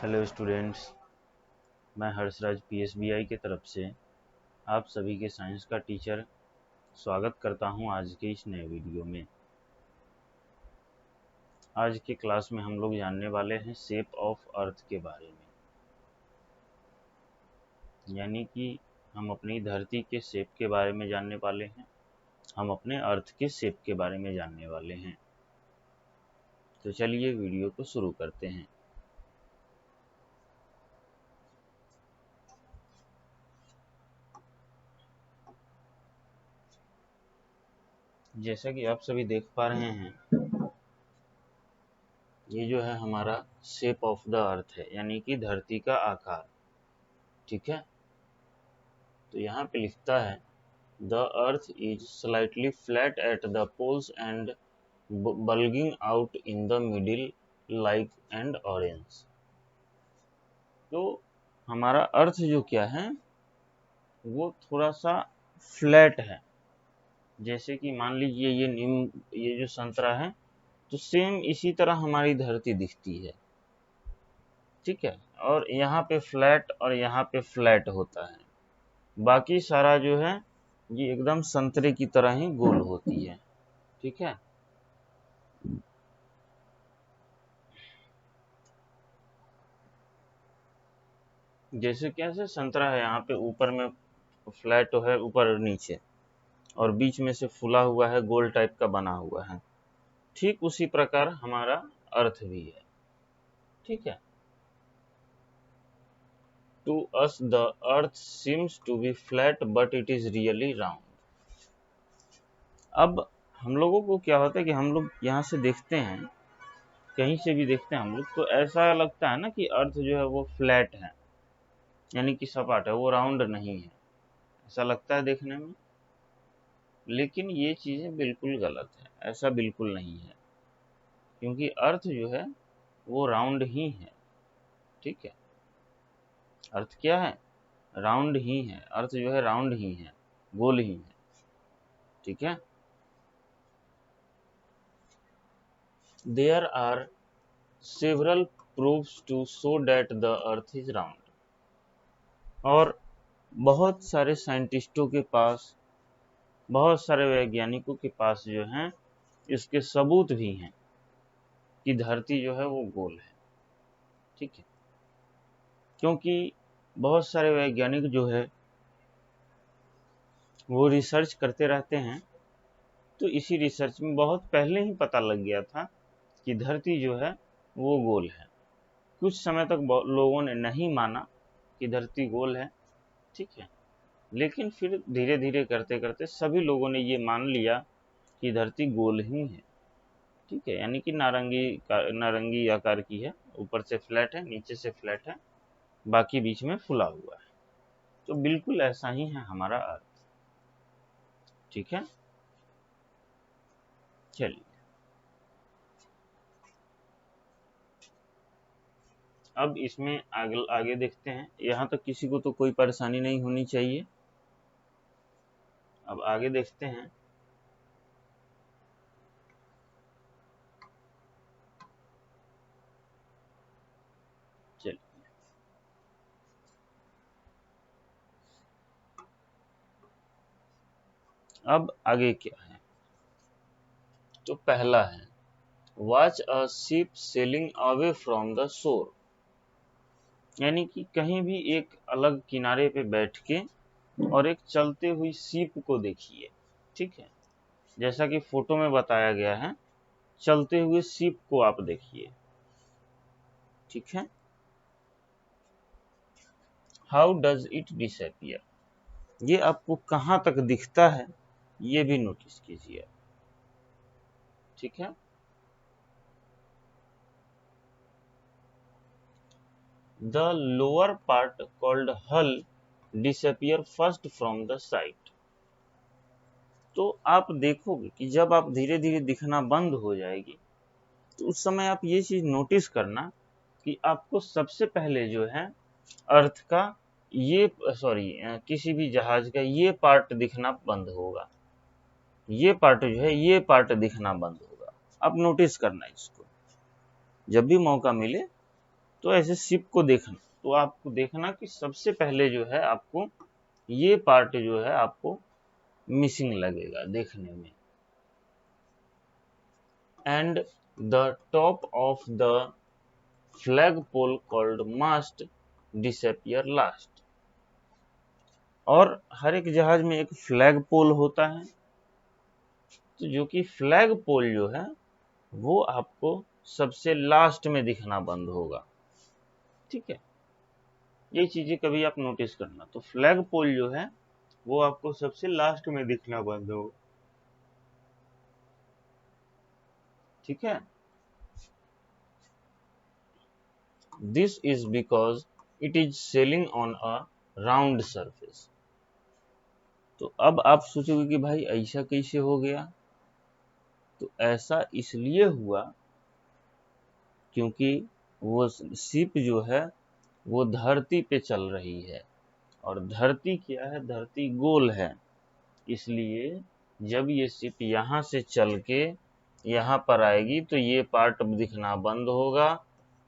Hello students, मैं हर्षराज पीएसबीआई की तरफ से आप सभी के साइंस का टीचर स्वागत करता हूं आज के इस नए वीडियो में। आज के क्लास में हम लोग जानने वाले हैं शेप ऑफ अर्थ के बारे में, यानी कि हम अपनी धरती के शेप के बारे में जानने वाले हैं, हम अपने अर्थ के शेप के बारे में जानने वाले हैं। तो चलिए वीडियो को शुरू करते हैं। जैसा कि आप सभी देख पा रहे हैं, ये जो है हमारा शेप ऑफ द अर्थ है, यानी कि धरती का आकार। ठीक है, तो यहाँ पे लिखता है the earth is slightly flat at the poles and bulging out in the middle like an orange। तो हमारा अर्थ जो क्या है वो थोड़ा सा फ्लैट है। जैसे कि मान लीजिए ये जो संतरा है, तो सेम इसी तरह हमारी धरती दिखती है। ठीक है, और यहाँ पे फ्लैट और यहाँ पे फ्लैट होता है, बाकी सारा जो है ये एकदम संतरे की तरह ही गोल होती है। ठीक है, जैसे कैसे संतरा है, यहाँ पे ऊपर में फ्लैट है, ऊपर और नीचे, और बीच में से फूला हुआ है, गोल टाइप का बना हुआ है। ठीक उसी प्रकार हमारा अर्थ भी है। ठीक है, to us the earth seems to be flat but it is really round. अब हम लोगों को क्या होता है कि हम लोग यहाँ से देखते हैं, कहीं से भी देखते हैं हम लोग, तो ऐसा लगता है ना कि अर्थ जो है वो फ्लैट है, यानी कि सपाट है, वो राउंड नहीं है, ऐसा लगता है देखने में। लेकिन ये चीजें बिल्कुल गलत है, ऐसा बिल्कुल नहीं है, क्योंकि अर्थ जो है वो राउंड ही है। ठीक है, अर्थ क्या है? राउंड ही है। अर्थ जो है राउंड ही है, गोल ही है। ठीक है, there are several proofs to show that the earth is round. और बहुत सारे साइंटिस्टों के पास, बहुत सारे वैज्ञानिकों के पास जो है इसके सबूत भी हैं कि धरती जो है वो गोल है। ठीक है, क्योंकि बहुत सारे वैज्ञानिक जो है वो रिसर्च करते रहते हैं, तो इसी रिसर्च में बहुत पहले ही पता लग गया था कि धरती जो है वो गोल है। कुछ समय तक लोगों ने नहीं माना कि धरती गोल है। ठीक है, लेकिन फिर धीरे धीरे करते करते सभी लोगों ने ये मान लिया कि धरती गोल ही है। ठीक है, यानी कि नारंगी आकार की है, ऊपर से फ्लैट है, नीचे से फ्लैट है, बाकी बीच में फुला हुआ है। तो बिल्कुल ऐसा ही है हमारा अर्थ। ठीक है, चलिए अब इसमें आगे देखते हैं। यहाँ तक किसी को तो कोई परेशानी नहीं होनी चाहिए। अब आगे देखते हैं। चलिए, अब आगे क्या है, तो पहला है watch a ship selling away from the shore. यानी कि कहीं भी एक अलग किनारे पे बैठ के और एक चलते हुई शिप को देखिए। ठीक है, जैसा कि फोटो में बताया गया है, चलते हुए शिप को आप देखिए। ठीक है, हाउ डज इट डिसअपियर, ये आपको कहां तक दिखता है ये भी नोटिस कीजिए। ठीक है, द लोअर पार्ट कॉल्ड हल disappear first from the site. तो आप देखोगे कि जब आप धीरे धीरे दिखना बंद हो जाएगी, तो उस समय आप ये चीज नोटिस करना कि आपको सबसे पहले जो है अर्थ का ये किसी भी जहाज का ये पार्ट दिखना बंद होगा, ये पार्ट जो है ये पार्ट दिखना बंद होगा। आप नोटिस करना इसको, जब भी मौका मिले तो ऐसे शिप को देखना, तो आपको देखना कि सबसे पहले जो है आपको ये पार्ट जो है आपको मिसिंग लगेगा देखने में, and the top of the flag pole called mast disappear last. और हर एक जहाज में एक फ्लैग पोल होता है, तो जो कि फ्लैग पोल जो है वो आपको सबसे लास्ट में दिखना बंद होगा। ठीक है, ये चीजें कभी आप नोटिस करना। तो फ्लैग पोल जो है वो आपको सबसे लास्ट में दिखना बंद होगा। ठीक है, this is because it is selling on a round surface. तो अब आप सोचोगे कि भाई ऐसा कैसे हो गया, तो ऐसा इसलिए हुआ क्योंकि वो शिप जो है वो धरती पे चल रही है, और धरती क्या है, धरती गोल है। इसलिए जब ये शिप यहाँ से चल के यहाँ पर आएगी तो ये पार्ट दिखना बंद होगा,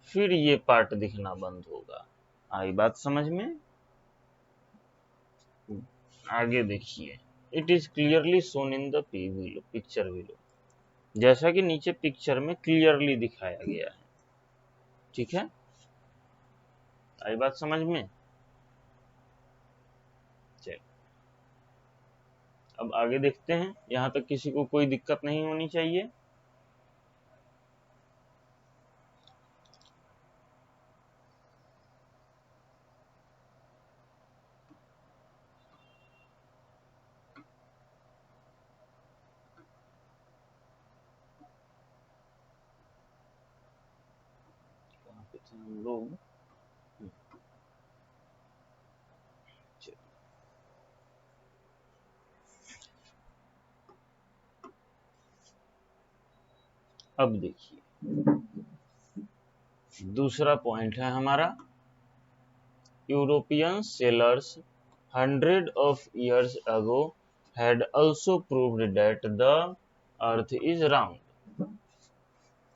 फिर ये पार्ट दिखना बंद होगा। आई बात समझ में? आगे देखिए, it is clearly shown in the picture below, जैसा कि नीचे पिक्चर में क्लियरली दिखाया गया है। ठीक है, आई बात समझ में? चलिए अब आगे देखते हैं, यहाँ तक किसी को कोई दिक्कत नहीं होनी चाहिए। कहाँ पे थे हम लोग? अब देखिए दूसरा पॉइंट है हमारा, European sellers 100 of years ago had also proved that the earth is round।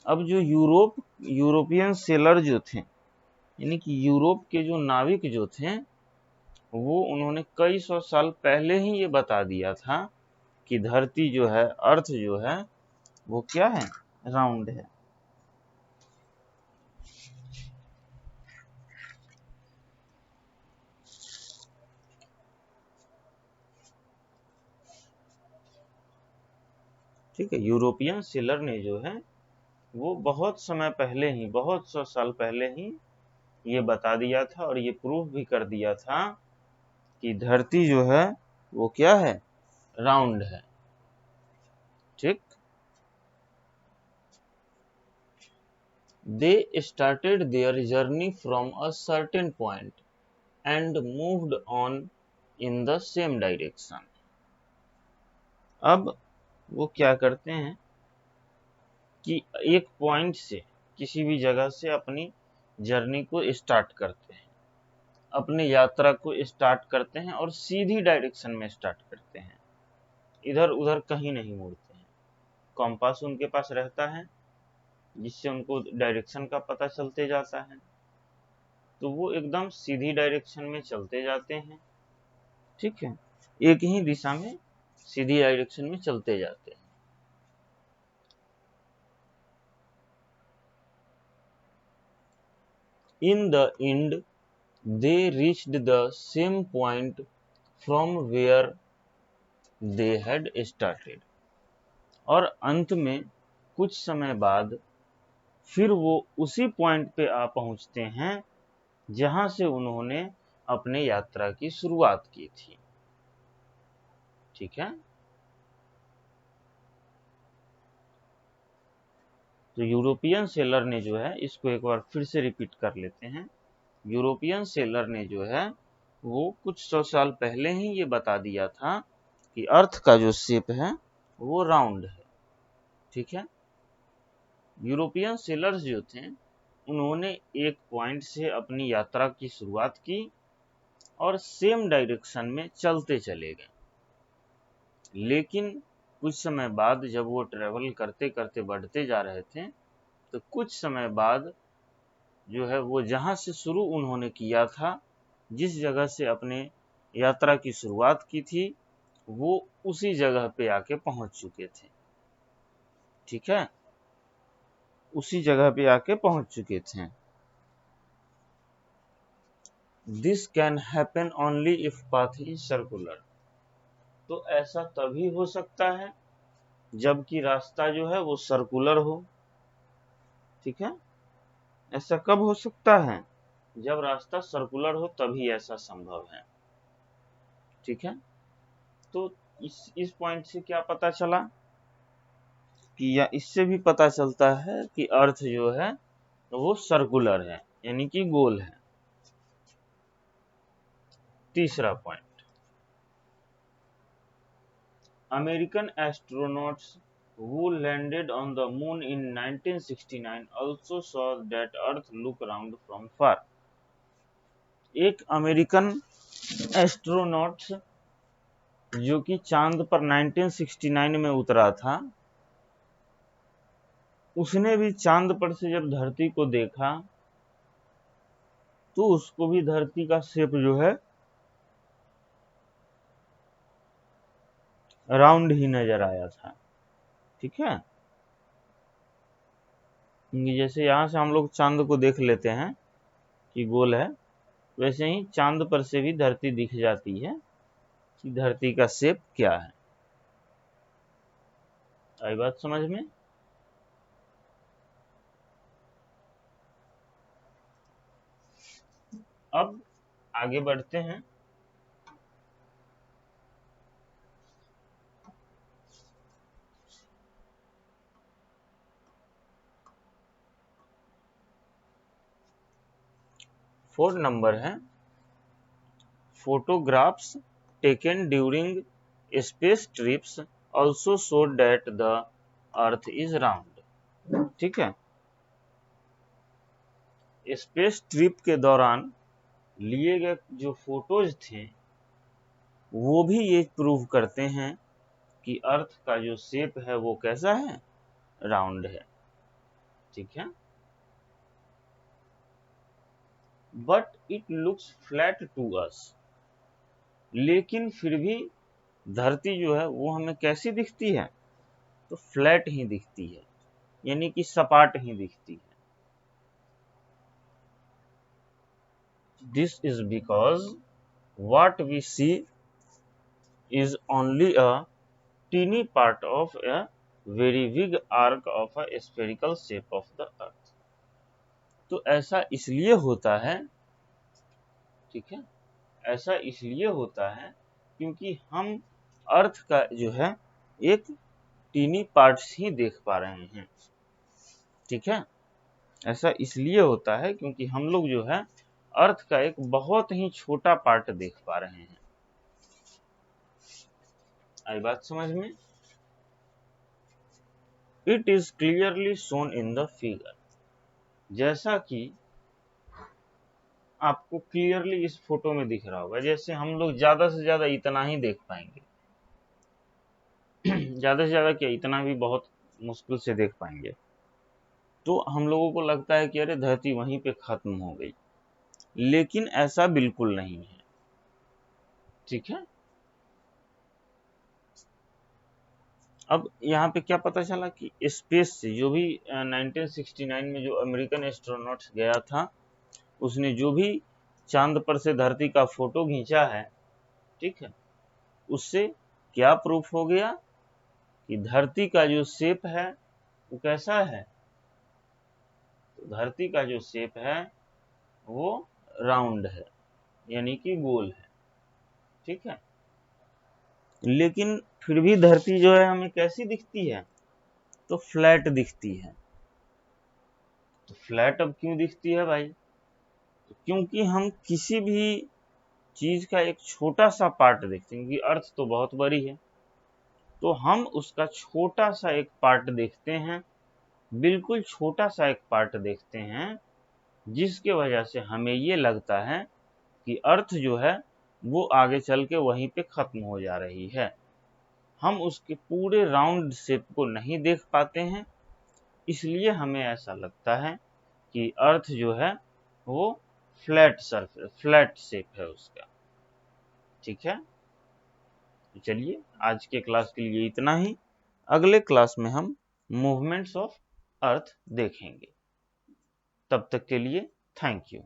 अब जो यूरोपियन सेलर जो थे, यानी कि यूरोप के जो नाविक जो थे, वो उन्होंने कई सौ साल पहले ही ये बता दिया था कि धरती जो है, अर्थ जो है वो क्या है, राउंड है। ठीक है, यूरोपियन सेलर ने जो है वो बहुत समय पहले ही, बहुत सौ साल पहले ही ये बता दिया था और ये प्रूफ भी कर दिया था कि धरती जो है वो क्या है, राउंड है। ठीक, they started their journey from a certain point and moved on in the same direction. अब वो क्या करते हैं कि एक पॉइंट से, किसी भी जगह से अपनी जर्नी को स्टार्ट करते हैं, अपनी यात्रा को स्टार्ट करते हैं और सीधी डायरेक्शन में स्टार्ट करते हैं, इधर उधर कहीं नहीं मुड़ते हैं। कॉम्पास उनके पास रहता है जिससे उनको डायरेक्शन का पता चलते जाता है, तो वो एकदम सीधी डायरेक्शन में चलते जाते हैं। ठीक है, एक ही दिशा में सीधी डायरेक्शन में चलते जाते हैं। In the end they reached the same point from where they had started. और अंत में कुछ समय बाद फिर वो उसी पॉइंट पे आ पहुंचते हैं जहां से उन्होंने अपने यात्रा की शुरुआत की थी। ठीक है, तो यूरोपियन सेलर ने जो है, इसको एक बार फिर से रिपीट कर लेते हैं। यूरोपियन सेलर ने जो है वो कुछ सौ साल पहले ही ये बता दिया था कि अर्थ का जो शेप है वो राउंड है। ठीक है, यूरोपियन सेलर्स जो थे उन्होंने एक पॉइंट से अपनी यात्रा की शुरुआत की और सेम डायरेक्शन में चलते चले गए। लेकिन कुछ समय बाद जब वो ट्रेवल करते करते बढ़ते जा रहे थे, तो कुछ समय बाद जो है वो जहां से शुरू उन्होंने किया था, जिस जगह से अपने यात्रा की शुरुआत की थी, वो उसी जगह पे आके पहुंच चुके थे। ठीक है, उसी जगह पे आके पहुंच चुके थे। This can happen only if path is circular. तो ऐसा तभी हो सकता है जबकि रास्ता जो है वो सर्कुलर हो। ठीक है, ऐसा कब हो सकता है? जब रास्ता सर्कुलर हो तभी ऐसा संभव है। ठीक है, तो इस पॉइंट से क्या पता चला कि, या इससे भी पता चलता है कि अर्थ जो है वो सर्कुलर है, यानी कि गोल है। तीसरा point, American astronauts who landed on the moon in 1969 also saw that Earth look round from far। एक अमेरिकन एस्ट्रोनॉट जो कि चांद पर 1969 में उतरा था, उसने भी चांद पर से जब धरती को देखा तो उसको भी धरती का शेप जो है राउंड ही नजर आया था। ठीक है, जैसे यहां से हम लोग चांद को देख लेते हैं कि गोल है, वैसे ही चांद पर से भी धरती दिख जाती है कि धरती का शेप क्या है। आई बात समझ में? अब आगे बढ़ते हैं। फोर्थ नंबर है, photographs taken during space trips also showed that the earth is round। ठीक है, स्पेस ट्रिप के दौरान लिए गए जो फोटोज थे वो भी ये प्रूव करते हैं कि अर्थ का जो शेप है वो कैसा है, राउंड है। ठीक है, but it looks flat to us. लेकिन फिर भी धरती जो है वो हमें कैसी दिखती है, तो फ्लैट ही दिखती है, यानी कि सपाट ही दिखती है। This is because what we see is only a teeny part of a very big arc of a spherical shape of the earth। तो ऐसा इसलिए होता है, ठीक है, ऐसा इसलिए होता है क्योंकि हम अर्थ का जो है एक टीनी पार्ट्स ही देख पा रहे हैं। ठीक है, ऐसा इसलिए होता है क्योंकि हम लोग जो है अर्थ का एक बहुत ही छोटा पार्ट देख पा रहे हैं। आई बात समझ में? It is clearly shown in the figure. जैसा कि आपको क्लियरली इस फोटो में दिख रहा होगा, जैसे हम लोग ज्यादा से ज्यादा इतना ही देख पाएंगे ज्यादा से ज्यादा क्या, इतना भी बहुत मुश्किल से देख पाएंगे। तो हम लोगों को लगता है कि अरे धरती वहीं पे खत्म हो गई, लेकिन ऐसा बिल्कुल नहीं है। ठीक है, अब यहाँ पे क्या पता चला कि स्पेस से जो भी 1969 में जो अमेरिकन एस्ट्रोनॉट्स गया था, उसने जो भी चांद पर से धरती का फोटो खींचा है, ठीक है, उससे क्या प्रूफ हो गया कि धरती का जो शेप है वो कैसा है, तो धरती का जो शेप है वो राउंड है, यानी कि गोल है। ठीक है, लेकिन फिर भी धरती जो है हमें कैसी दिखती है, तो फ्लैट दिखती है। तो फ्लैट अब क्यों दिखती है भाई? तो क्योंकि हम किसी भी चीज का एक छोटा सा पार्ट देखते हैं, क्योंकि अर्थ तो बहुत बड़ी है, तो हम उसका छोटा सा एक पार्ट देखते हैं, बिल्कुल छोटा सा एक पार्ट देखते हैं, जिसके वजह से हमें ये लगता है कि अर्थ जो है वो आगे चल के वहीं पे खत्म हो जा रही है। हम उसके पूरे राउंड शेप को नहीं देख पाते हैं, इसलिए हमें ऐसा लगता है कि अर्थ जो है वो फ्लैट सरफेस, फ्लैट शेप है उसका। ठीक है, तो चलिए आज के क्लास के लिए इतना ही। अगले क्लास में हम मूवमेंट्स ऑफ अर्थ देखेंगे। तब तक के लिए थैंक यू।